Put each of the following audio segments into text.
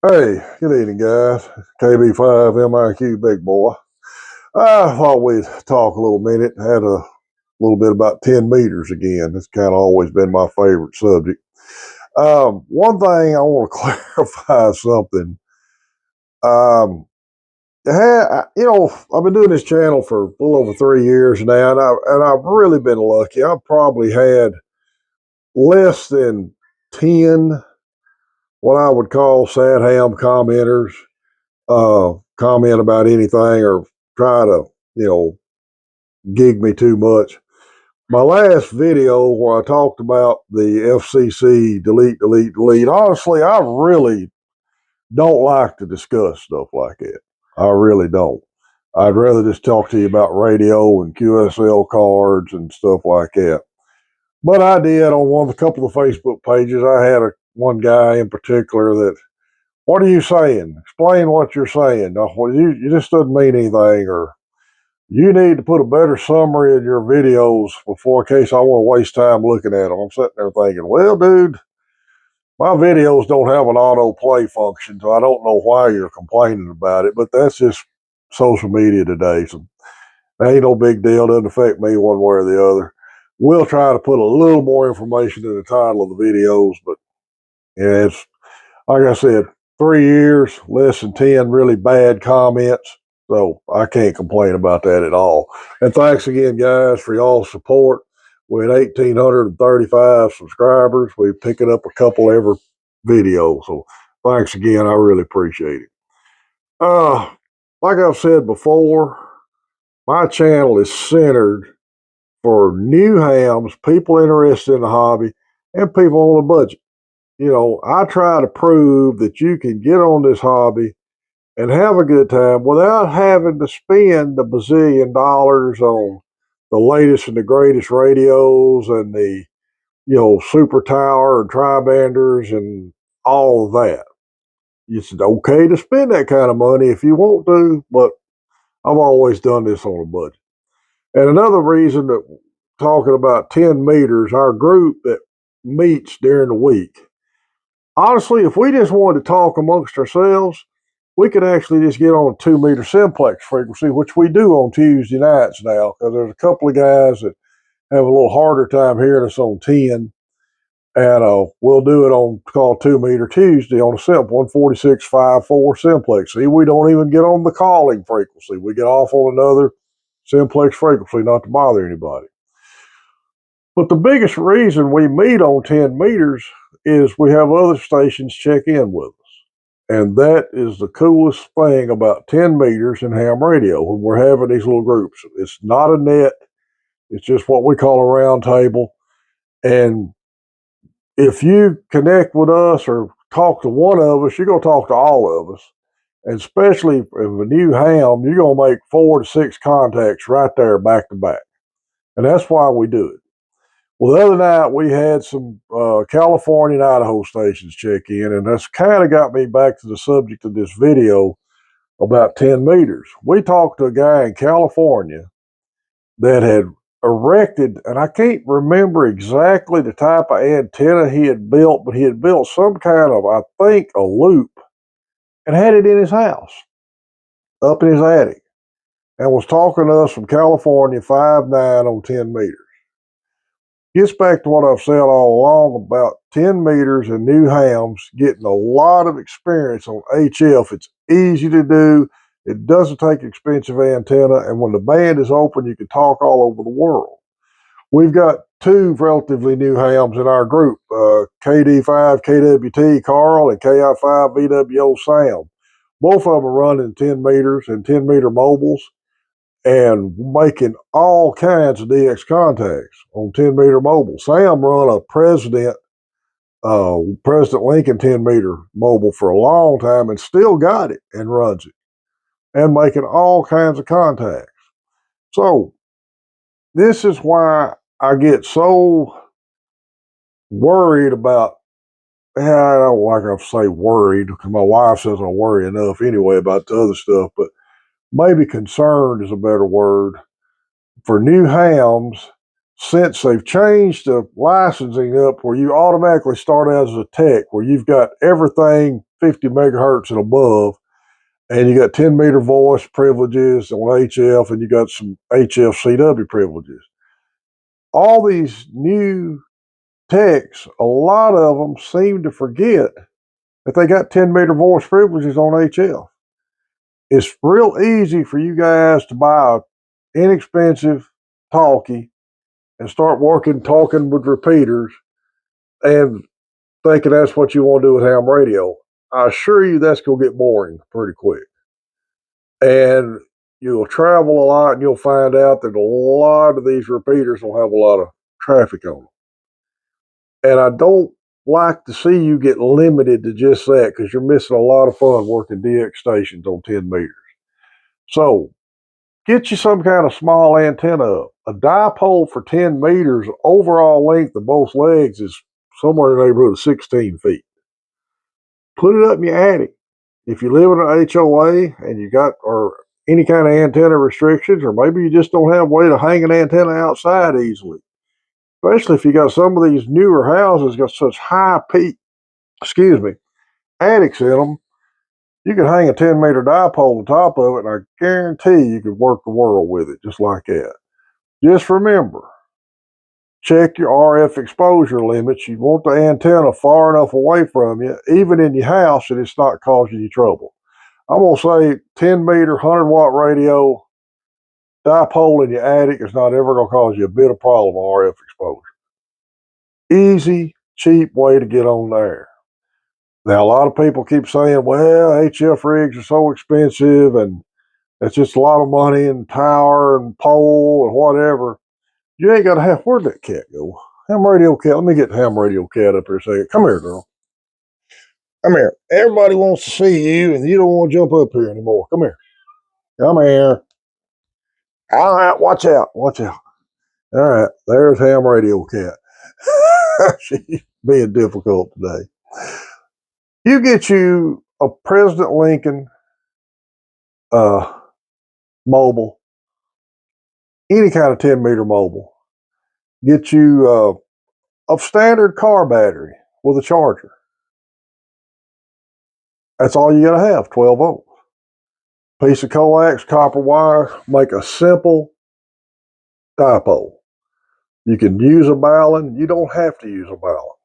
Hey, good evening, guys. KB5 MIQ Big Boy. I thought we'd talk a little minute. Had a little bit about 10 meters again. That's kind of always been my favorite subject. One thing I want to clarify something. I've been doing this channel for a little over 3 years now, and I've really been lucky. I've probably had less than 10 what I would call sad ham commenters comment about anything or try to, you know, gig me too much. My last video where I talked about the FCC delete, honestly, I really don't like to discuss stuff like that. I really don't. I'd rather just talk to you about radio and QSL cards and stuff like that. But I did on a couple of Facebook pages. I had one guy in particular that, what are you saying? Explain what you're saying. No, you just doesn't mean anything, or you need to put a better summary in your videos before, in case I want to waste time looking at them. I'm sitting there thinking, well, dude, my videos don't have an auto play function, so I don't know why you're complaining about it, but that's just social media today. So that ain't no big deal. Doesn't affect me one way or the other. We'll try to put a little more information in the title of the videos, but yeah, it's like I said, 3 years, less than 10 really bad comments. So I can't complain about that at all. And thanks again, guys, for y'all's support. We're at 1,835 subscribers. We're picking up a couple every video. So thanks again. I really appreciate it. Like I've said before, my channel is centered for new hams, people interested in the hobby, and people on a budget. I try to prove that you can get on this hobby and have a good time without having to spend a bazillion dollars on the latest and the greatest radios and the, super tower and tri-banders and all of that. It's okay to spend that kind of money if you want to, but I've always done this on a budget. And another reason that talking about 10 meters, our group that meets during the week, honestly, if we just wanted to talk amongst ourselves, we could actually just get on a 2 meter simplex frequency, which we do on Tuesday nights now, because there's a couple of guys that have a little harder time hearing us on 10. And we'll do it on called 2 meter Tuesday on a simple 146.54 simplex. See, we don't even get on the calling frequency. We get off on another simplex frequency, not to bother anybody. But the biggest reason we meet on 10 meters is we have other stations check in with us. And that is the coolest thing about 10 meters in ham radio when we're having these little groups. It's not a net, it's just what we call a round table. And if you connect with us or talk to one of us, you're going to talk to all of us. And especially if a new ham, you're going to make 4 to 6 contacts right there back to back. And that's why we do it. Well, the other night we had some California and Idaho stations check in, and that's kind of got me back to the subject of this video about 10 meters. We talked to a guy in California that had erected, and I can't remember exactly the type of antenna he had built, but he had built some kind of, I think, a loop and had it in his house, up in his attic, and was talking to us from California, 5'9" on 10 meters. Gets back to what I've said all along about 10 meters and new hams getting a lot of experience on HF. It's easy to do. It doesn't take expensive antenna. And when the band is open, you can talk all over the world. We've got 2 relatively new hams in our group, KD5 KWT Carl and KI5 VWO Sam. Both of them are running 10 meters and 10 meter mobiles and making all kinds of DX contacts on 10 meter mobile. Sam run a President Lincoln 10 meter mobile for a long time and still got it and runs it and making all kinds of contacts. So this is why I get so worried about, I don't like to say worried because my wife says I worry enough anyway about the other stuff, but maybe concerned is a better word for new hams, since they've changed the licensing up where you automatically start out as a tech, where you've got everything 50 megahertz and above, and you got 10 meter voice privileges on HF, and you got some HF CW privileges. All these new techs, a lot of them seem to forget that they got 10 meter voice privileges on HF. It's real easy for you guys to buy an inexpensive talkie and start talking with repeaters and thinking that's what you want to do with ham radio. I assure you that's going to get boring pretty quick. And you'll travel a lot and you'll find out that a lot of these repeaters will have a lot of traffic on them. And I don't like to see you get limited to just that, because you're missing a lot of fun working DX stations on 10 meters. So get you some kind of small antenna up. A dipole for 10 meters, overall length of both legs is somewhere in the neighborhood of 16 feet. Put it up in your attic. If you live in an HOA and you got or any kind of antenna restrictions, or maybe you just don't have a way to hang an antenna outside easily, especially if you got some of these newer houses got such high peak, attics in them, you could hang a 10-meter dipole on top of it, and I guarantee you could work the world with it just like that. Just remember, check your RF exposure limits. You want the antenna far enough away from you, even in your house, that it's not causing you trouble. I'm going to say 10-meter, 100-watt radio dipole in your attic is not ever going to cause you a bit of problem with RF exposure. Easy, cheap way to get on there. Now, a lot of people keep saying, well, HF rigs are so expensive and it's just a lot of money and power and pole and whatever. You ain't got to have, where'd that cat go? Ham radio cat. Let me get the ham radio cat up here a second. Come here, girl. Come here. Everybody wants to see you and you don't want to jump up here anymore. Come here. Come here. All right, watch out. Watch out. All right, there's ham radio cat. She's being difficult today. You get you a President Lincoln mobile, any kind of 10-meter mobile. Get you a standard car battery with a charger. That's all you got to have, 12 volts. Piece of coax, copper wire, make a simple dipole. You can use a balun. You don't have to use a balun.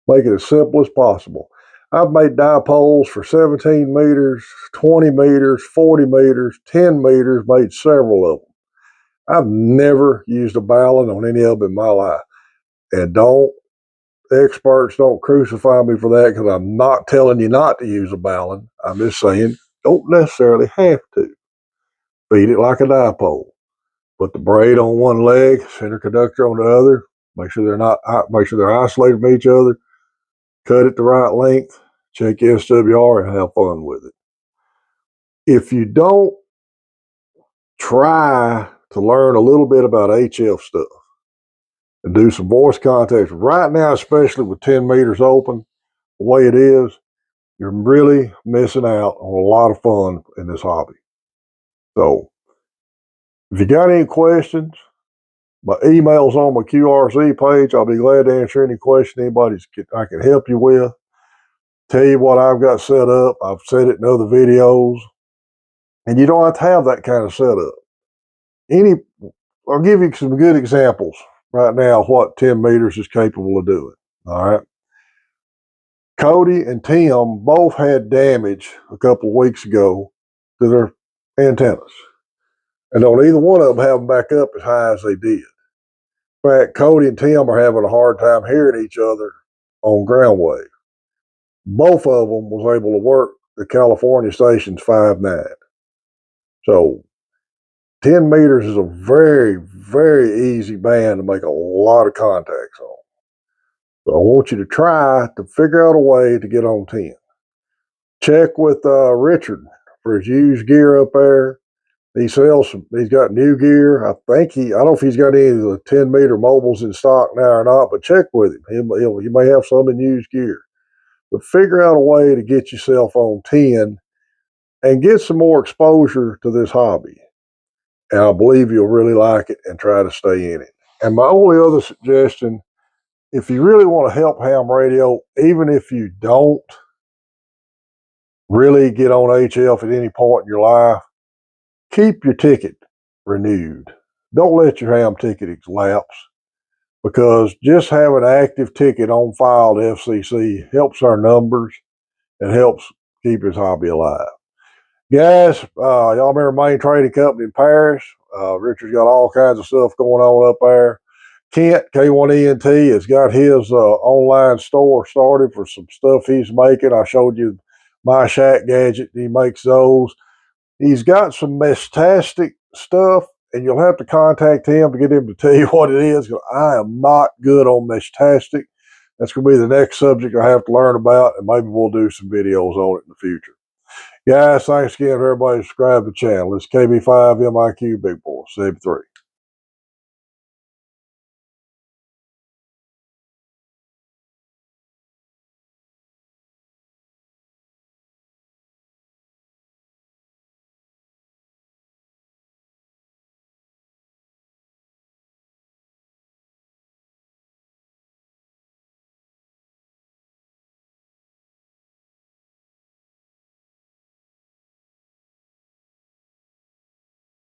Make it as simple as possible. I've made dipoles for 17 meters, 20 meters, 40 meters, 10 meters, made several of them. I've never used a balun on any of them in my life. And experts don't crucify me for that, because I'm not telling you not to use a balun. I'm just saying, don't necessarily have to. Feed it like a dipole. Put the braid on one leg, center conductor on the other. Make sure they're isolated from each other. Cut it the right length. Check SWR and have fun with it. If you don't try to learn a little bit about HF stuff and do some voice contacts right now, especially with 10 meters open the way it is, you're really missing out on a lot of fun in this hobby. So if you got any questions, my email's on my QRZ page. I'll be glad to answer any question I can help you with. Tell you what I've got set up. I've said it in other videos. And you don't have to have that kind of setup. I'll give you some good examples right now of what 10 meters is capable of doing. All right. Cody and Tim both had damage a couple of weeks ago to their antennas. And don't either one of them have them back up as high as they did. In fact, Cody and Tim are having a hard time hearing each other on ground wave. Both of them was able to work the California stations 5.9. So 10 meters is a very, very easy band to make a lot of contacts on. So I want you to try to figure out a way to get on 10. Check with Richard for his used gear up there. He's got new gear. I don't know if he's got any of the 10 meter mobiles in stock now or not, but check with him. He may have some in used gear. But figure out a way to get yourself on 10 and get some more exposure to this hobby. And I believe you'll really like it and try to stay in it. And my only other suggestion, if you really want to help ham radio, even if you don't really get on HF at any point in your life, keep your ticket renewed. Don't let your ham ticket lapse, because just having an active ticket on file to FCC helps our numbers and helps keep his hobby alive. Guys, y'all remember Main Trading Company in Paris? Richard's got all kinds of stuff going on up there. Kent, K1ENT, has got his online store started for some stuff he's making. I showed you my Shack gadget. He makes those. He's got some mestastic stuff, and you'll have to contact him to get him to tell you what it is, because I am not good on mestastic. That's going to be the next subject I have to learn about, and maybe we'll do some videos on it in the future. Guys, thanks again for everybody subscribe to the channel. It's KB5 MIQ Big Boy 73.